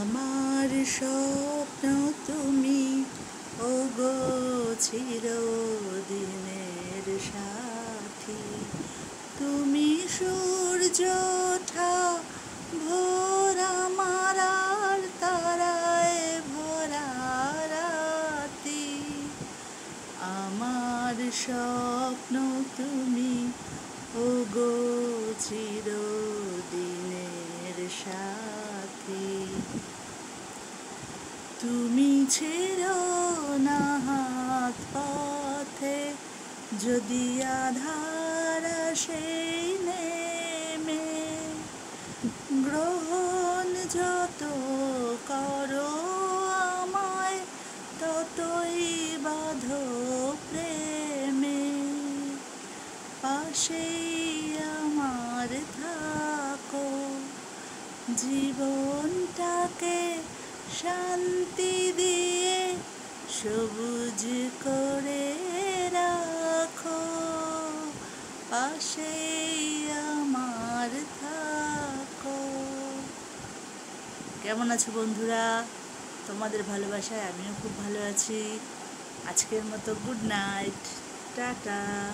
আমার স্বপ্ন তুমি, ওগো চিরদিনের সাথী। তুমি সূর্য ওঠা ভোর আমার আর তারায় ভরা রাতি। আমার স্বপ্ন তুমি, ওগো চিরদিনের সাথী। তুমি ছেড়ো না হাত পথে, যদি আধার আসে নেমে। গ্রহণ যত করো আমায়, ততই বাঁধো প্রেমে। পাশেই আমার থাকো, জীবনটাকে শান্তি দিয়ে সবুজ করে রাখো। পাশেই আমার থাকো। কেমন আছো বন্ধুরা? তোমাদের ভালোবাসায় আমিও খুব ভালো আছি। আজকের মতো গুড নাইট, টাটা।